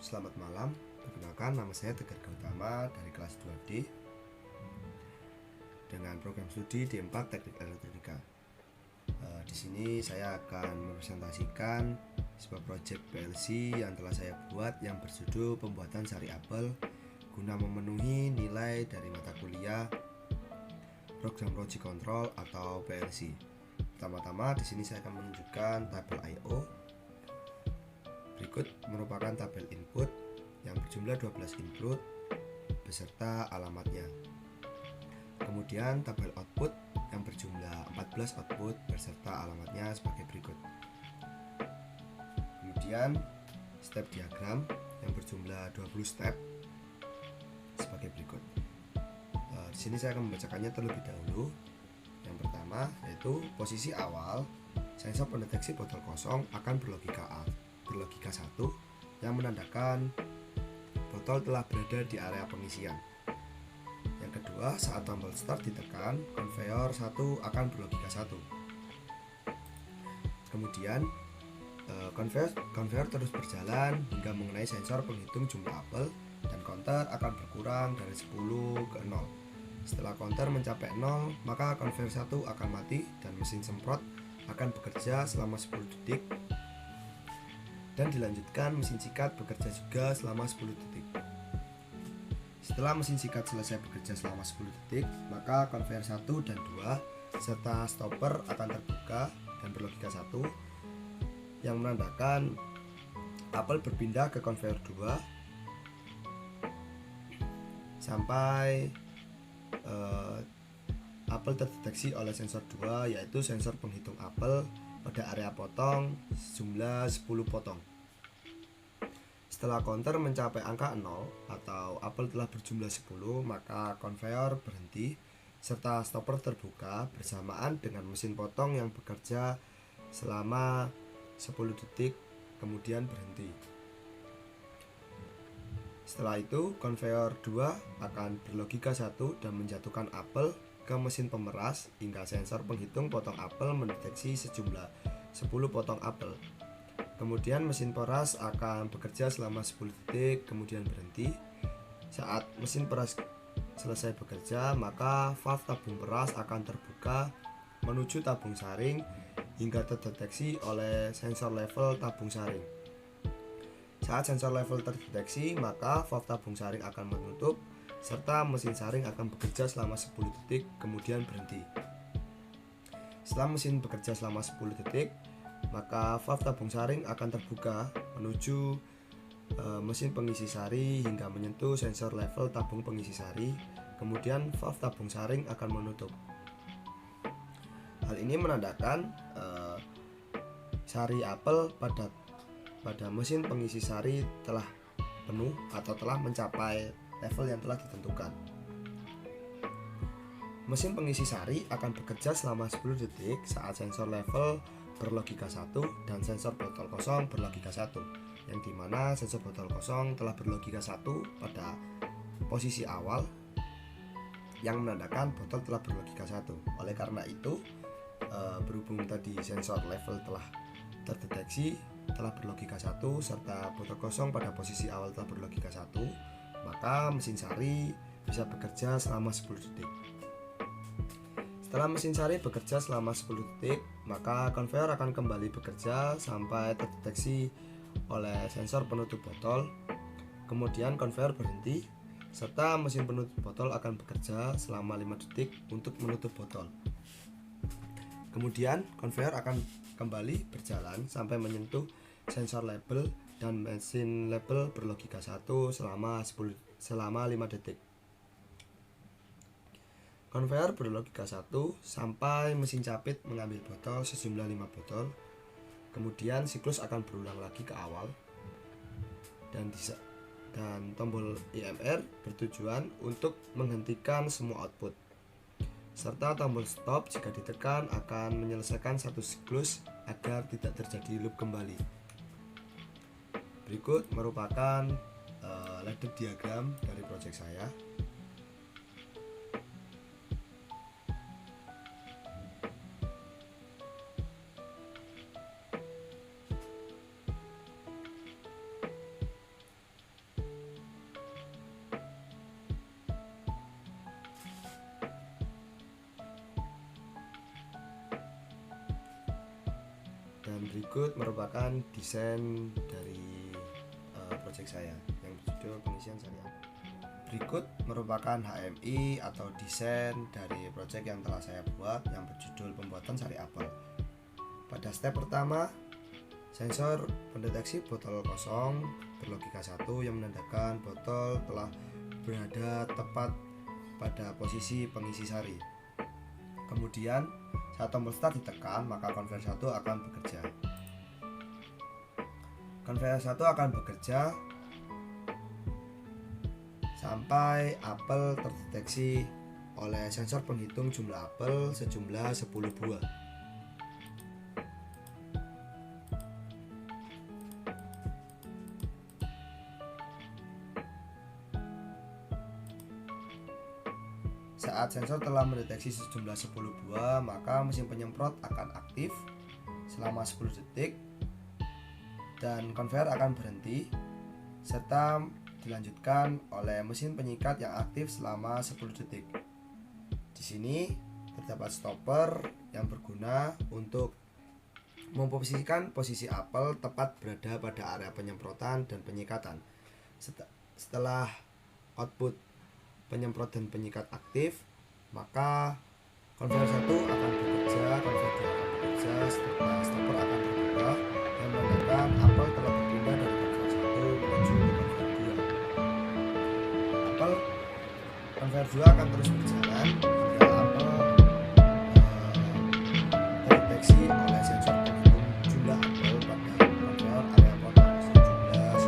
selamat malam. Perkenalkan, nama saya Tegar Gautama dari kelas 2D dengan program studi D4 Teknik Elektronika. Di sini saya akan mempresentasikan sebuah proyek PLC yang telah saya buat yang berjudul pembuatan sari apel guna memenuhi nilai dari mata kuliah program logic control atau PLC. Pertama-tama di sini saya akan menunjukkan tabel I/O. Berikut merupakan tabel input yang berjumlah 12 input beserta alamatnya. Kemudian tabel output yang berjumlah 14 output beserta alamatnya sebagai berikut. Kemudian step diagram yang berjumlah 20 step sebagai berikut. Di sini saya akan membacakannya terlebih dahulu. Yang pertama yaitu posisi awal sensor pendeteksi botol kosong akan berlogika 1 yang menandakan botol telah berada di area pengisian. Yang kedua, saat tombol start ditekan, konveyor 1 akan berlogika 1. Kemudian konveyor terus berjalan hingga mengenai sensor penghitung jumlah apel dan counter akan berkurang dari 10 ke 0. Setelah counter mencapai 0, maka konveyor 1 akan mati dan mesin semprot akan bekerja selama 10 detik. Dan dilanjutkan mesin sikat bekerja juga selama 10 detik. Setelah mesin sikat selesai bekerja selama 10 detik, maka konveyor 1 dan 2 serta stopper akan terbuka dan berlogika 1 yang menandakan apel berpindah ke konveyor 2 sampai apel terdeteksi oleh sensor 2, yaitu sensor penghitung apel pada area potong sejumlah 10 potong. Setelah counter mencapai angka 0 atau apel telah berjumlah 10, maka konveyor berhenti serta stopper terbuka bersamaan dengan mesin potong yang bekerja selama 10 detik kemudian berhenti. Setelah itu konveyor 2 akan berlogika 1 dan menjatuhkan apel ke mesin pemeras hingga sensor penghitung potong apel mendeteksi sejumlah 10 potong apel. Kemudian mesin peras akan bekerja selama 10 detik kemudian berhenti. Saat mesin peras selesai bekerja, maka valve tabung peras akan terbuka menuju tabung saring hingga terdeteksi oleh sensor level tabung saring. Saat sensor level terdeteksi, maka valve tabung saring akan menutup serta mesin saring akan bekerja selama 10 detik kemudian berhenti. Setelah mesin bekerja selama 10 detik, maka valve tabung saring akan terbuka menuju mesin pengisi sari hingga menyentuh sensor level tabung pengisi sari, kemudian valve tabung saring akan menutup. Hal ini menandakan sari apel pada mesin pengisi sari telah penuh atau telah mencapai level yang telah ditentukan. Mesin pengisi sari akan bekerja selama 10 detik saat sensor level berlogika 1 dan sensor botol kosong berlogika 1, yang dimana sensor botol kosong telah berlogika 1 pada posisi awal yang menandakan botol telah berlogika 1. Oleh karena itu, berhubung tadi sensor level telah terdeteksi telah berlogika 1 serta botol kosong pada posisi awal telah berlogika 1, maka mesin sari bisa bekerja selama 10 detik. Setelah mesin sari bekerja selama 10 detik, maka konveyor akan kembali bekerja sampai terdeteksi oleh sensor penutup botol. Kemudian konveyor berhenti serta mesin penutup botol akan bekerja selama 5 detik untuk menutup botol. Kemudian konveyor akan kembali berjalan sampai menyentuh sensor label dan mesin label berlogika 1 selama 5 detik. Konveyor berlogika 1 sampai mesin capit mengambil botol sejumlah 5 botol. Kemudian siklus akan berulang lagi ke awal dan tombol IMR bertujuan untuk menghentikan semua output, serta tombol stop jika ditekan akan menyelesaikan satu siklus agar tidak terjadi loop kembali. Berikut merupakan ladder diagram dari proyek saya. Dan berikut merupakan desain dari proyek saya yang berjudul pengisian sari apel. Berikut merupakan HMI atau desain dari proyek yang telah saya buat yang berjudul pembuatan sari apel. Pada step pertama, sensor pendeteksi botol kosong berlogika 1 yang menandakan botol telah berada tepat pada posisi pengisi sari. Kemudian saat tombol start ditekan, maka konveyor 1 akan bekerja. Konveyor 1 akan bekerja sampai apel terdeteksi oleh sensor penghitung jumlah apel sejumlah 10 buah. Saat sensor telah mendeteksi sejumlah 10 buah, maka mesin penyemprot akan aktif selama 10 detik dan konveyor akan berhenti serta dilanjutkan oleh mesin penyikat yang aktif selama 10 detik. Di sini terdapat stopper yang berguna untuk memposisikan posisi apel tepat berada pada area penyemprotan dan penyikatan. Setelah output penyemprot dan penyikat aktif, maka konveyor 1 akan bekerja, konveyor 2 akan bekerja, setelah stopper akan berubah dan menandakan apel telah berpindah dari konveyor 1 menuju ke konveyor 2. Konveyor 2 akan terus berjalan hingga apel terdeteksi oleh sensor penghitung jumlah apel pada konveyor area potong sejumlah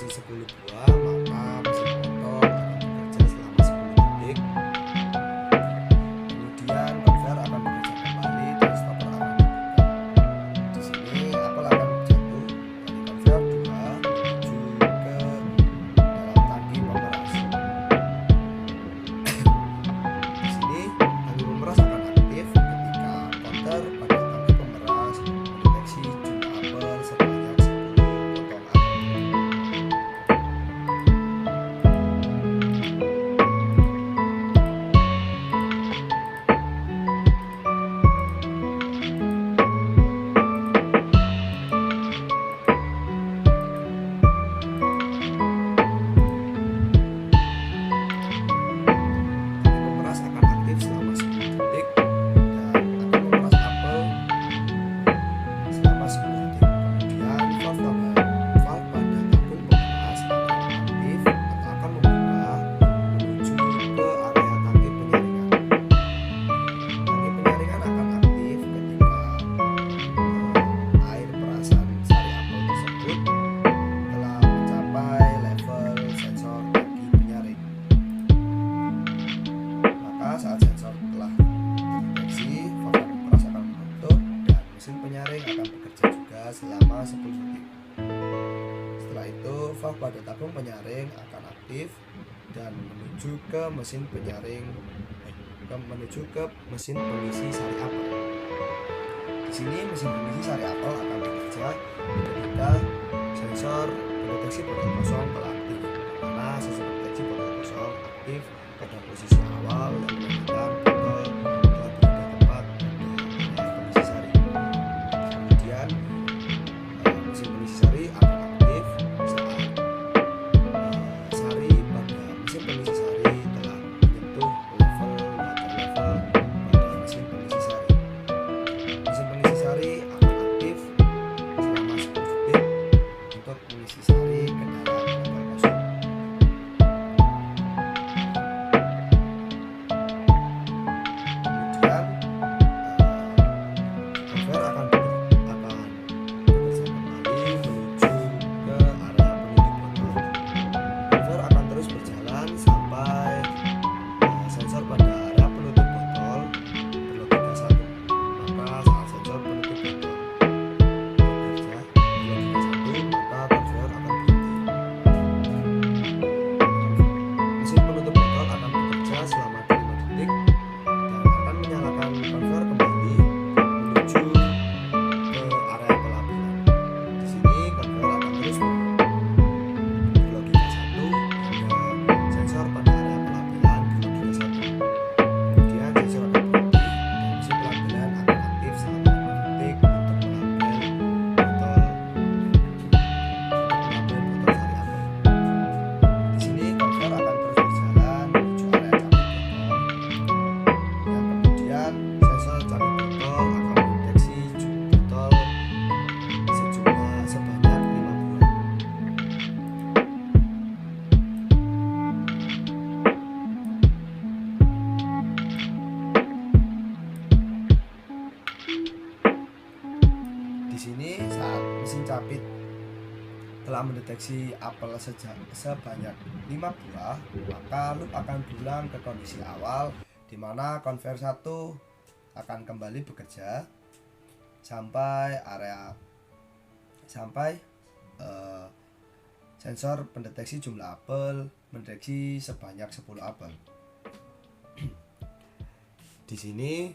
10 buah, maka mesin potong akan bekerja selama 10 detik. Kemudian konveyor akan bekerja kembali dan stopper akan dibuka. Di sini apel akan jatuh dari konveyor 2 menuju ke dalam tangki pemeras. Di sini tangki pemeras akan aktif ketika counter pada tangki pemeras mendeteksi jumlah apel sebanyak 10 potong apel. Pemeras akan aktif selama 10 detik dan akan memeras apel selama 10 detik. Kemudian valve pada tabung pemeras akan aktif atau akan membuka menuju ke area tangki penyaringan. Tangki penyaringan akan aktif ketika air perasan sari apel tersebut telah mencapai level sensor tangki penyaring. Maka saat sensor telah terdeteksi, valve pemeras akan menutup dan mesin penyaring akan bekerja juga selama 10 detik. Setelah itu, valve pada tabung penyaring akan aktif dan menuju ke mesin pengisi sari apel. Di sini mesin pengisi sari apel akan bekerja ketika sensor pendeteksi botol kosong telah aktif. Karena sensor pendeteksi botol kosong aktif pada posisi awal yang menandakan botol telah berada tepat pada pengisi sari. Kemudian mesin pengisi sari akan aktif saat sari pada mesin pengisi sari telah menyentuh level water level pada mesin pengisi sari. Mesin pengisi sari akan aktif selama 10 detik untuk mengisi sari ke dalam botol kosong. mesin capit telah mendeteksi apel sebanyak 5 buah, maka loop akan berulang ke kondisi awal di mana konveyor 1 akan kembali bekerja sampai sensor pendeteksi jumlah apel mendeteksi sebanyak 10 apel. Di sini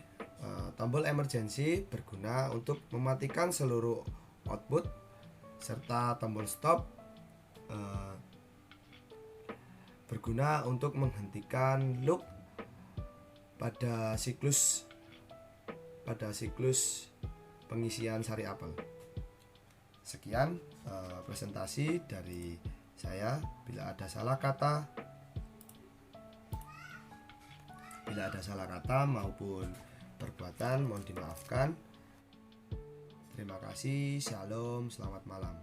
tombol emergency berguna untuk mematikan seluruh output, serta tombol stop berguna untuk menghentikan loop pada siklus pengisian sari apel. Sekian presentasi dari saya. Bila ada salah kata maupun perbuatan mohon dimaafkan. Terima kasih. Shalom, selamat malam.